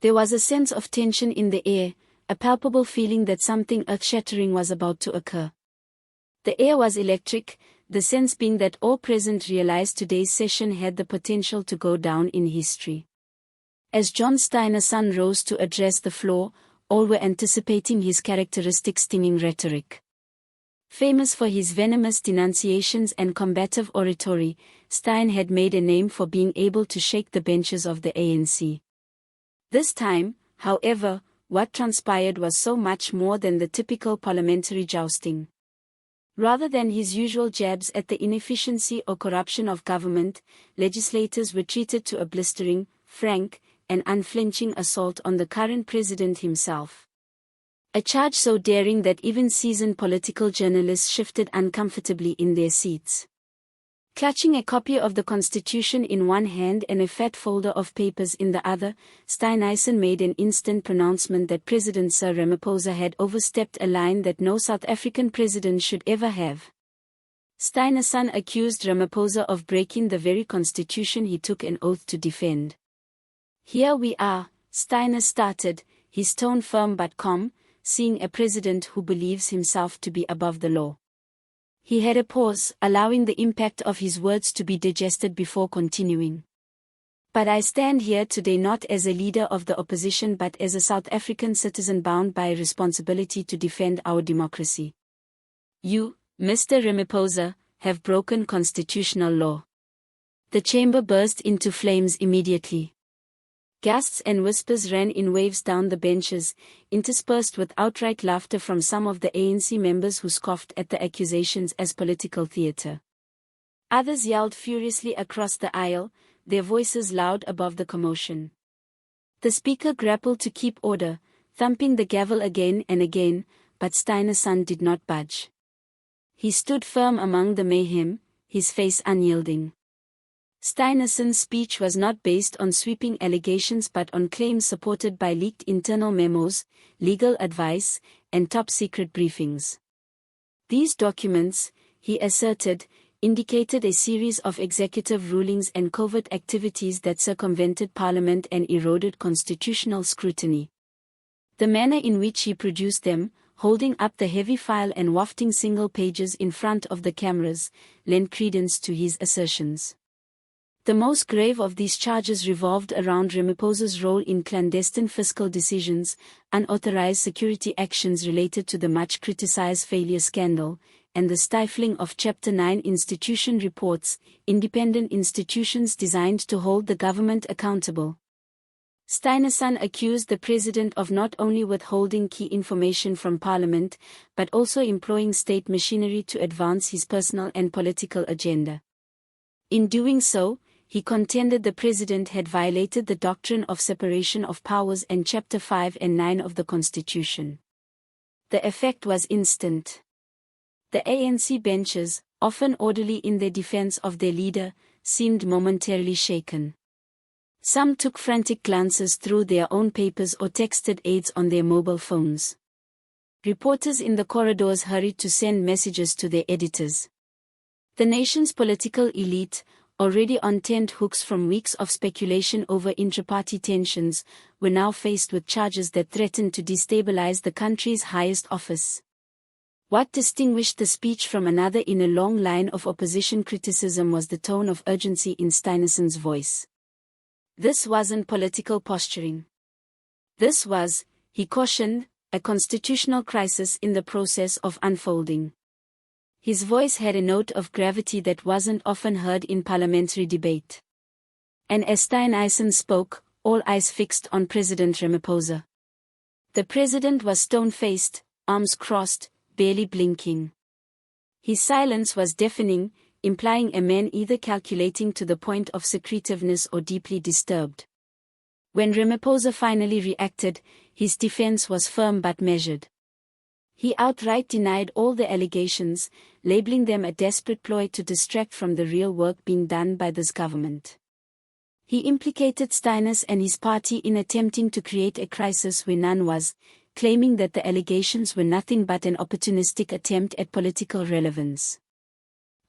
There was a sense of tension in the air, a palpable feeling that something earth-shattering was about to occur. The air was electric, the sense being that all present realized today's session had the potential to go down in history. As John Steenhuisen rose to address the floor, all were anticipating his characteristic stinging rhetoric. Famous for his venomous denunciations and combative oratory, Stein had made a name for being able to shake the benches of the ANC. This time, however, what transpired was so much more than the typical parliamentary jousting. Rather than his usual jabs at the inefficiency or corruption of government, legislators were treated to a blistering, frank, and unflinching assault on the current president himself. A charge so daring that even seasoned political journalists shifted uncomfortably in their seats. Clutching a copy of the Constitution in one hand and a fat folder of papers in the other, Steenhuisen made an instant pronouncement that President Sir Ramaphosa had overstepped a line that no South African president should ever have. Steenhuisen accused Ramaphosa of breaking the very constitution he took an oath to defend. "Here we are," Steiner started, his tone firm but calm, seeing a president who believes himself to be above the law. He had a pause, allowing the impact of his words to be digested before continuing. "But I stand here today not as a leader of the opposition but as a South African citizen bound by a responsibility to defend our democracy. You, Mr. Ramaphosa, have broken constitutional law." The chamber burst into flames immediately. Gasps and whispers ran in waves down the benches, interspersed with outright laughter from some of the ANC members who scoffed at the accusations as political theatre. Others yelled furiously across the aisle, their voices loud above the commotion. The speaker grappled to keep order, thumping the gavel again and again, but Steenhuisen did not budge. He stood firm among the mayhem, his face unyielding. Steenhuisen's speech was not based on sweeping allegations but on claims supported by leaked internal memos, legal advice, and top-secret briefings. These documents, he asserted, indicated a series of executive rulings and covert activities that circumvented Parliament and eroded constitutional scrutiny. The manner in which he produced them, holding up the heavy file and wafting single pages in front of the cameras, lent credence to his assertions. The most grave of these charges revolved around Ramaphosa's role in clandestine fiscal decisions, unauthorized security actions related to the much-criticized failure scandal, and the stifling of Chapter 9 institution reports, independent institutions designed to hold the government accountable. Steenhuisen accused the president of not only withholding key information from Parliament, but also employing state machinery to advance his personal and political agenda. In doing so, he contended the president had violated the doctrine of separation of powers and Chapter 5 and 9 of the Constitution. The effect was instant. The ANC benches, often orderly in their defense of their leader, seemed momentarily shaken. Some took frantic glances through their own papers or texted aides on their mobile phones. Reporters in the corridors hurried to send messages to their editors. The nation's political elite, already on tenterhooks from weeks of speculation over intra-party tensions, were now faced with charges that threatened to destabilize the country's highest office. What distinguished the speech from another in a long line of opposition criticism was the tone of urgency in Steenhuisen's voice. This wasn't political posturing. This was, he cautioned, a constitutional crisis in the process of unfolding. His voice had a note of gravity that wasn't often heard in parliamentary debate. And as Steenhuisen spoke, all eyes fixed on President Ramaphosa. The president was stone-faced, arms crossed, barely blinking. His silence was deafening, implying a man either calculating to the point of secretiveness or deeply disturbed. When Ramaphosa finally reacted, his defense was firm but measured. He outright denied all the allegations, labeling them a desperate ploy to distract from the real work being done by this government. He implicated Steinhuisen and his party in attempting to create a crisis where none was, claiming that the allegations were nothing but an opportunistic attempt at political relevance.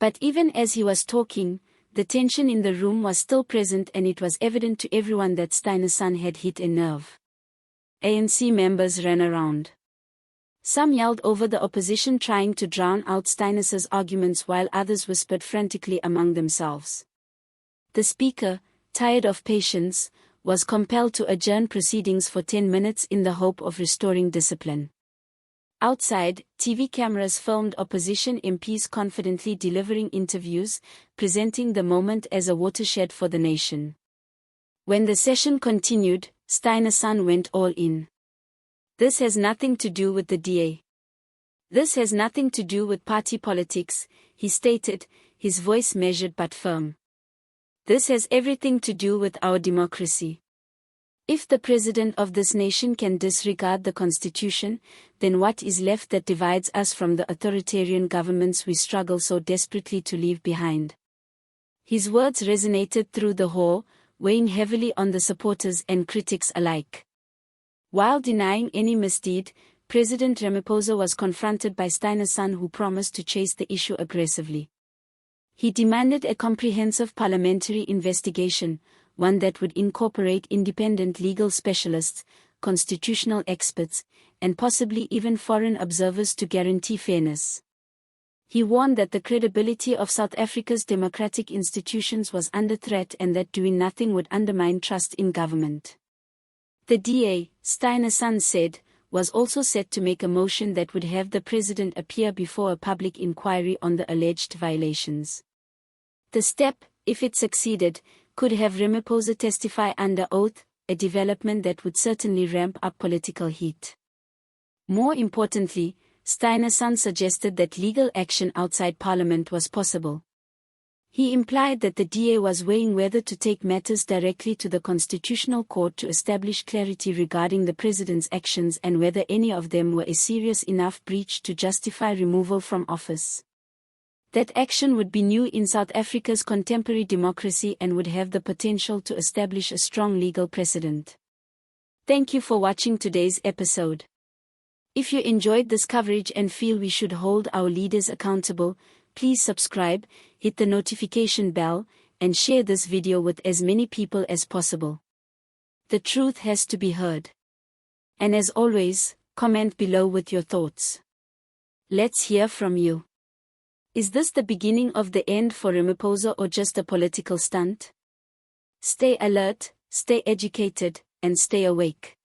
But even as he was talking, the tension in the room was still present and it was evident to everyone that Steenhuisen had hit a nerve. ANC members ran around. Some yelled over the opposition, trying to drown out Steenhuisen's arguments, while others whispered frantically among themselves. The speaker, tired of patience, was compelled to adjourn proceedings for 10 minutes in the hope of restoring discipline. Outside, TV cameras filmed opposition MPs confidently delivering interviews, presenting the moment as a watershed for the nation. When the session continued, Steenhuisen went all in. "This has nothing to do with the DA. This has nothing to do with party politics," he stated, his voice measured but firm. "This has everything to do with our democracy. If the president of this nation can disregard the constitution, then what is left that divides us from the authoritarian governments we struggle so desperately to leave behind?" His words resonated through the hall, weighing heavily on the supporters and critics alike. While denying any misdeed, President Ramaphosa was confronted by Steenhuisen, who promised to chase the issue aggressively. He demanded a comprehensive parliamentary investigation, one that would incorporate independent legal specialists, constitutional experts, and possibly even foreign observers to guarantee fairness. He warned that the credibility of South Africa's democratic institutions was under threat and that doing nothing would undermine trust in government. The DA, Steenhuisen said, was also set to make a motion that would have the president appear before a public inquiry on the alleged violations. The step, if it succeeded, could have Ramaphosa testify under oath, a development that would certainly ramp up political heat. More importantly, Steenhuisen suggested that legal action outside Parliament was possible. He implied that the DA was weighing whether to take matters directly to the Constitutional Court to establish clarity regarding the president's actions and whether any of them were a serious enough breach to justify removal from office. That action would be new in South Africa's contemporary democracy and would have the potential to establish a strong legal precedent. Thank you for watching today's episode. If you enjoyed this coverage and feel we should hold our leaders accountable, please subscribe, hit the notification bell, and share this video with as many people as possible. The truth has to be heard. And as always, comment below with your thoughts. Let's hear from you. Is this the beginning of the end for Ramaphosa or just a political stunt? Stay alert, stay educated, and stay awake.